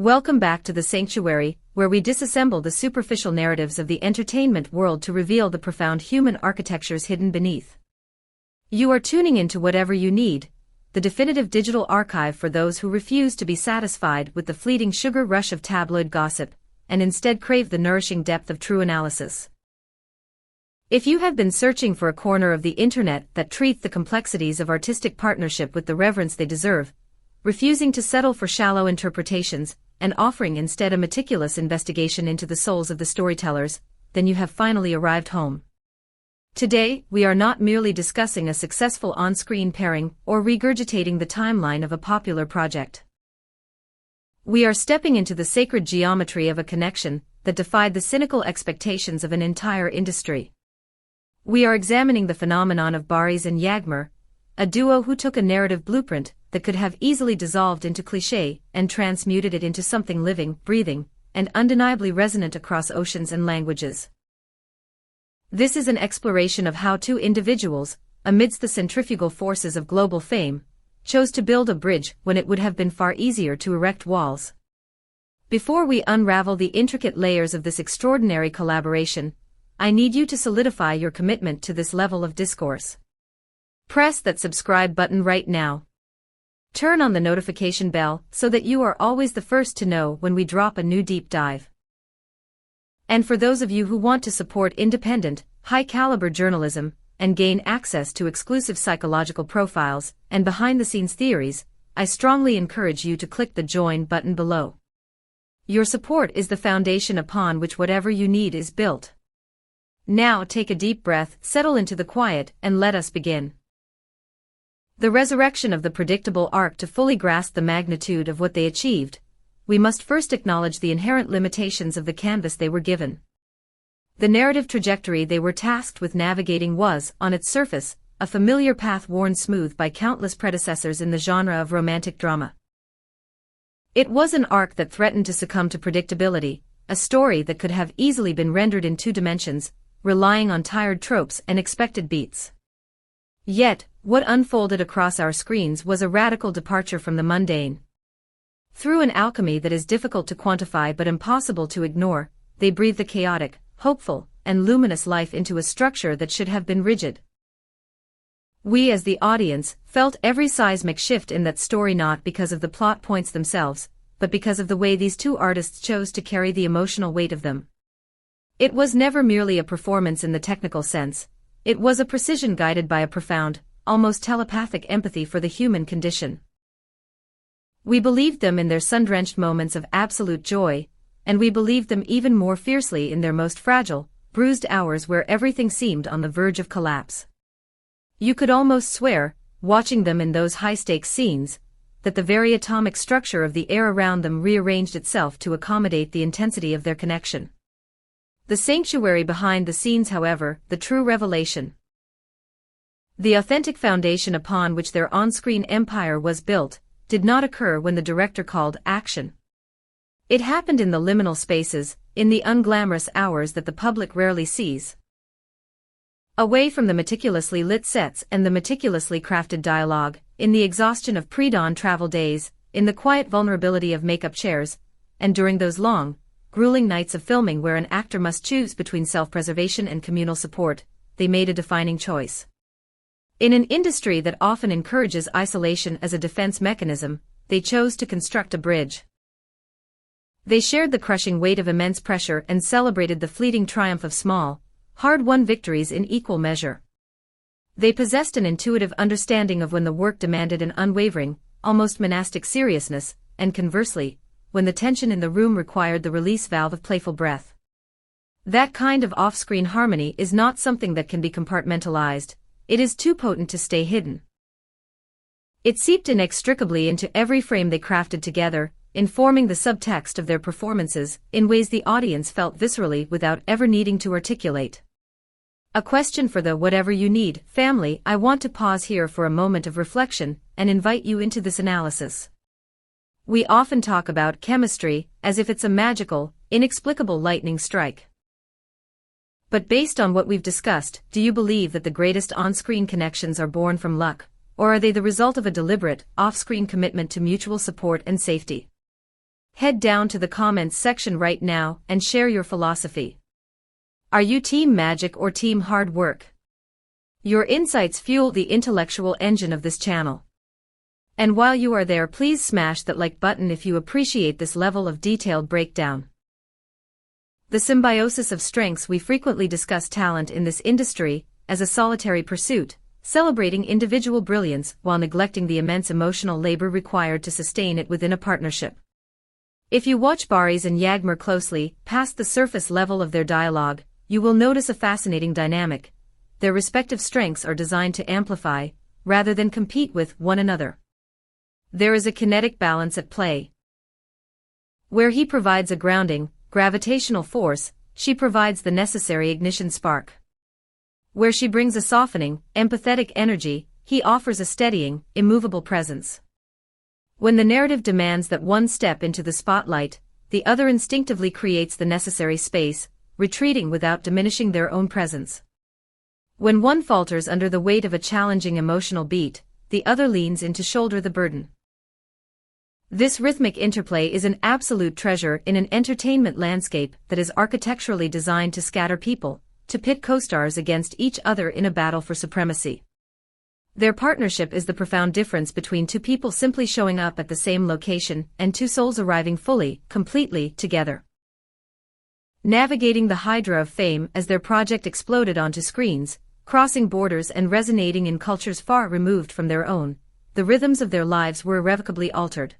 Welcome back to the sanctuary, where we disassemble the superficial narratives of the entertainment world to reveal the profound human architectures hidden beneath. You are tuning into Whatever You Need, the definitive digital archive for those who refuse to be satisfied with the fleeting sugar rush of tabloid gossip, and instead crave the nourishing depth of true analysis. If you have been searching for a corner of the internet that treats the complexities of artistic partnership with the reverence they deserve, refusing to settle for shallow interpretations, and offering instead a meticulous investigation into the souls of the storytellers, then you have finally arrived home. Today, we are not merely discussing a successful on-screen pairing or regurgitating the timeline of a popular project. We are stepping into the sacred geometry of a connection that defied the cynical expectations of an entire industry. We are examining the phenomenon of Barış and Yağmur, a duo who took a narrative blueprint that could have easily dissolved into cliché and transmuted it into something living, breathing, and undeniably resonant across oceans and languages. This is an exploration of how two individuals, amidst the centrifugal forces of global fame, chose to build a bridge when it would have been far easier to erect walls. Before we unravel the intricate layers of this extraordinary collaboration, I need you to solidify your commitment to this level of discourse. Press that subscribe button right now. Turn on the notification bell so that you are always the first to know when we drop a new deep dive. And for those of you who want to support independent, high-caliber journalism and gain access to exclusive psychological profiles and behind-the-scenes theories, I strongly encourage you to click the join button below. Your support is the foundation upon which Whatever You Need is built. Now take a deep breath, settle into the quiet, and let us begin. The resurrection of the predictable arc. To fully grasp the magnitude of what they achieved, we must first acknowledge the inherent limitations of the canvas they were given. The narrative trajectory they were tasked with navigating was, on its surface, a familiar path worn smooth by countless predecessors in the genre of romantic drama. It was an arc that threatened to succumb to predictability, a story that could have easily been rendered in two dimensions, relying on tired tropes and expected beats. Yet, what unfolded across our screens was a radical departure from the mundane. Through an alchemy that is difficult to quantify but impossible to ignore, they breathed a chaotic, hopeful, and luminous life into a structure that should have been rigid. We as the audience felt every seismic shift in that story, not because of the plot points themselves, but because of the way these two artists chose to carry the emotional weight of them. It was never merely a performance in the technical sense. It was a precision guided by a profound, almost telepathic empathy for the human condition. We believed them in their sun-drenched moments of absolute joy, and we believed them even more fiercely in their most fragile, bruised hours where everything seemed on the verge of collapse. You could almost swear, watching them in those high-stakes scenes, that the very atomic structure of the air around them rearranged itself to accommodate the intensity of their connection. The sanctuary behind the scenes, however, the true revelation. The authentic foundation upon which their on-screen empire was built, did not occur when the director called action. It happened in the liminal spaces, in the unglamorous hours that the public rarely sees. Away from the meticulously lit sets and the meticulously crafted dialogue, in the exhaustion of pre-dawn travel days, in the quiet vulnerability of makeup chairs, and during those long, grueling nights of filming where an actor must choose between self-preservation and communal support, they made a defining choice. In an industry that often encourages isolation as a defense mechanism, they chose to construct a bridge. They shared the crushing weight of immense pressure and celebrated the fleeting triumph of small, hard-won victories in equal measure. They possessed an intuitive understanding of when the work demanded an unwavering, almost monastic seriousness, and conversely, when the tension in the room required the release valve of playful breath. That kind of off-screen harmony is not something that can be compartmentalized. It is too potent to stay hidden. It seeped inextricably into every frame they crafted together, informing the subtext of their performances in ways the audience felt viscerally without ever needing to articulate. A question for the Whatever You Need family. I want to pause here for a moment of reflection and invite you into this analysis. We often talk about chemistry as if it's a magical, inexplicable lightning strike. But based on what we've discussed, do you believe that the greatest on-screen connections are born from luck, or are they the result of a deliberate, off-screen commitment to mutual support and safety? Head down to the comments section right now and share your philosophy. Are you team magic or team hard work? Your insights fuel the intellectual engine of this channel. And while you are there, please smash that like button if you appreciate this level of detailed breakdown. The symbiosis of strengths. We frequently discuss talent in this industry as a solitary pursuit, celebrating individual brilliance while neglecting the immense emotional labor required to sustain it within a partnership. If you watch Barış and Yağmur closely, past the surface level of their dialogue, you will notice a fascinating dynamic. Their respective strengths are designed to amplify, rather than compete with, one another. There is a kinetic balance at play. Where he provides a grounding, gravitational force, she provides the necessary ignition spark. Where she brings a softening, empathetic energy, he offers a steadying, immovable presence. When the narrative demands that one step into the spotlight, the other instinctively creates the necessary space, retreating without diminishing their own presence. When one falters under the weight of a challenging emotional beat, the other leans in to shoulder the burden. This rhythmic interplay is an absolute treasure in an entertainment landscape that is architecturally designed to scatter people, to pit co-stars against each other in a battle for supremacy. Their partnership is the profound difference between two people simply showing up at the same location and two souls arriving fully, completely, together. Navigating the hydra of fame as their project exploded onto screens, crossing borders and resonating in cultures far removed from their own, the rhythms of their lives were irrevocably altered.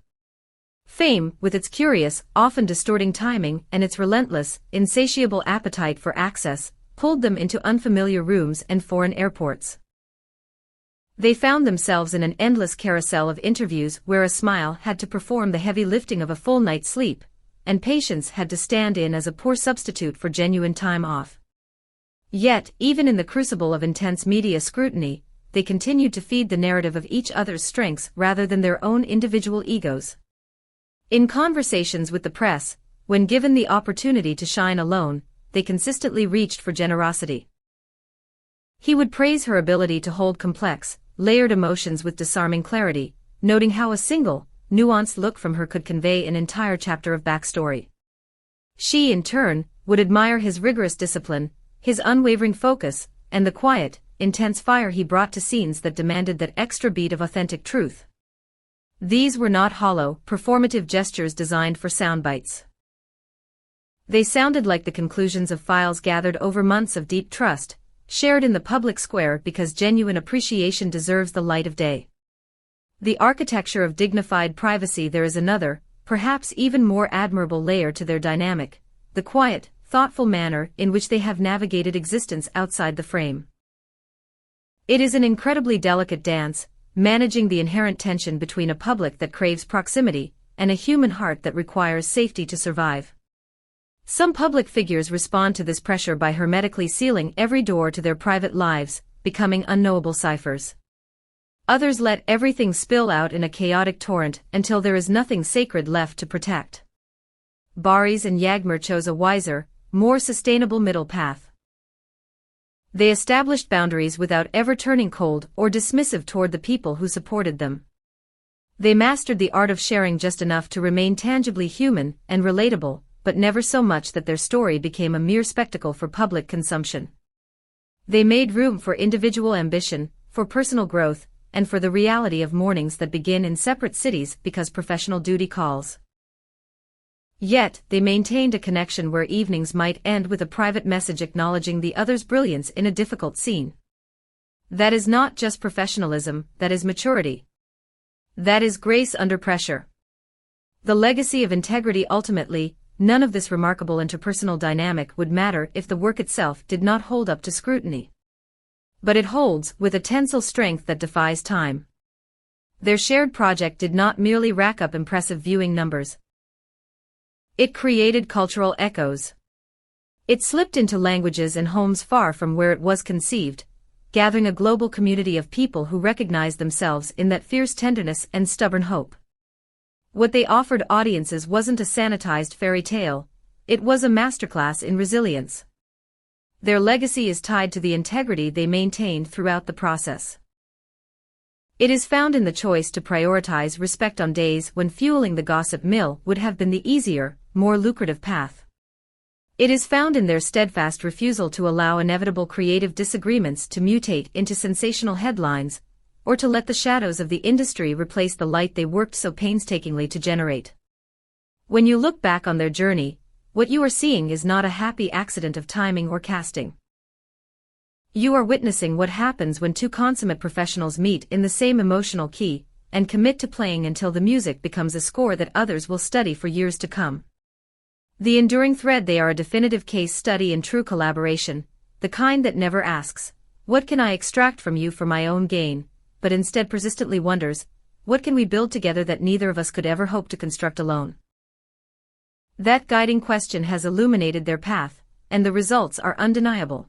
Fame, with its curious, often distorting timing and its relentless, insatiable appetite for access, pulled them into unfamiliar rooms and foreign airports. They found themselves in an endless carousel of interviews where a smile had to perform the heavy lifting of a full night's sleep, and patience had to stand in as a poor substitute for genuine time off. Yet, even in the crucible of intense media scrutiny, they continued to feed the narrative of each other's strengths rather than their own individual egos. In conversations with the press, when given the opportunity to shine alone, they consistently reached for generosity. He would praise her ability to hold complex, layered emotions with disarming clarity, noting how a single, nuanced look from her could convey an entire chapter of backstory. She, in turn, would admire his rigorous discipline, his unwavering focus, and the quiet, intense fire he brought to scenes that demanded that extra beat of authentic truth. These were not hollow, performative gestures designed for soundbites. They sounded like the conclusions of files gathered over months of deep trust, shared in the public square because genuine appreciation deserves the light of day. The architecture of dignified privacy. There is another, perhaps even more admirable layer to their dynamic, the quiet, thoughtful manner in which they have navigated existence outside the frame. It is an incredibly delicate dance, managing the inherent tension between a public that craves proximity and a human heart that requires safety to survive. Some public figures respond to this pressure by hermetically sealing every door to their private lives, becoming unknowable ciphers. Others let everything spill out in a chaotic torrent until there is nothing sacred left to protect. Barış and Yağmur chose a wiser, more sustainable middle path. They established boundaries without ever turning cold or dismissive toward the people who supported them. They mastered the art of sharing just enough to remain tangibly human and relatable, but never so much that their story became a mere spectacle for public consumption. They made room for individual ambition, for personal growth, and for the reality of mornings that begin in separate cities because professional duty calls. Yet, they maintained a connection where evenings might end with a private message acknowledging the other's brilliance in a difficult scene. That is not just professionalism, that is maturity. That is grace under pressure. The legacy of integrity. Ultimately, none of this remarkable interpersonal dynamic would matter if the work itself did not hold up to scrutiny. But it holds with a tensile strength that defies time. Their shared project did not merely rack up impressive viewing numbers. It created cultural echoes. It slipped into languages and homes far from where it was conceived, gathering a global community of people who recognized themselves in that fierce tenderness and stubborn hope. What they offered audiences wasn't a sanitized fairy tale, it was a masterclass in resilience. Their legacy is tied to the integrity they maintained throughout the process. It is found in the choice to prioritize respect on days when fueling the gossip mill would have been the easier, more lucrative path. It is found in their steadfast refusal to allow inevitable creative disagreements to mutate into sensational headlines, or to let the shadows of the industry replace the light they worked so painstakingly to generate. When you look back on their journey, what you are seeing is not a happy accident of timing or casting. You are witnessing what happens when two consummate professionals meet in the same emotional key and commit to playing until the music becomes a score that others will study for years to come. The enduring thread, they are a definitive case study in true collaboration, the kind that never asks, "What can I extract from you for my own gain?" but instead persistently wonders, "What can we build together that neither of us could ever hope to construct alone?" That guiding question has illuminated their path, and the results are undeniable.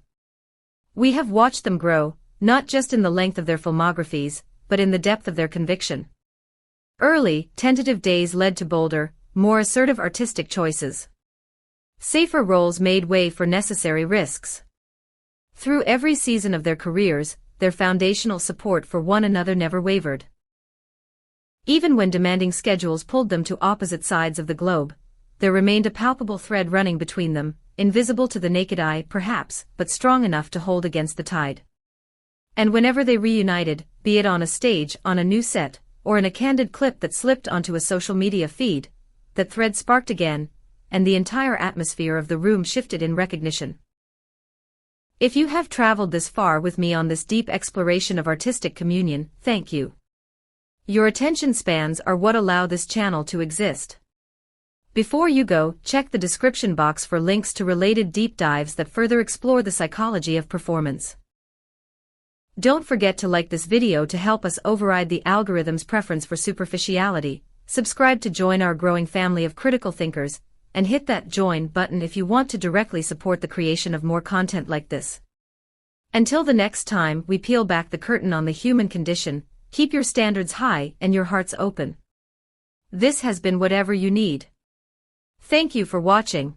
We have watched them grow, not just in the length of their filmographies, but in the depth of their conviction. Early, tentative days led to bolder, more assertive artistic choices. Safer roles made way for necessary risks. Through every season of their careers, their foundational support for one another never wavered. Even when demanding schedules pulled them to opposite sides of the globe, there remained a palpable thread running between them, invisible to the naked eye perhaps, but strong enough to hold against the tide. And whenever they reunited, be it on a stage, on a new set, or in a candid clip that slipped onto a social media feed, that thread sparked again, and the entire atmosphere of the room shifted in recognition. If you have traveled this far with me on this deep exploration of artistic communion, thank you. Your attention spans are what allow this channel to exist. Before you go, check the description box for links to related deep dives that further explore the psychology of performance. Don't forget to like this video to help us override the algorithm's preference for superficiality, subscribe to join our growing family of critical thinkers, and hit that join button if you want to directly support the creation of more content like this. Until the next time we peel back the curtain on the human condition, keep your standards high and your hearts open. This has been Whatever You Need. Thank you for watching.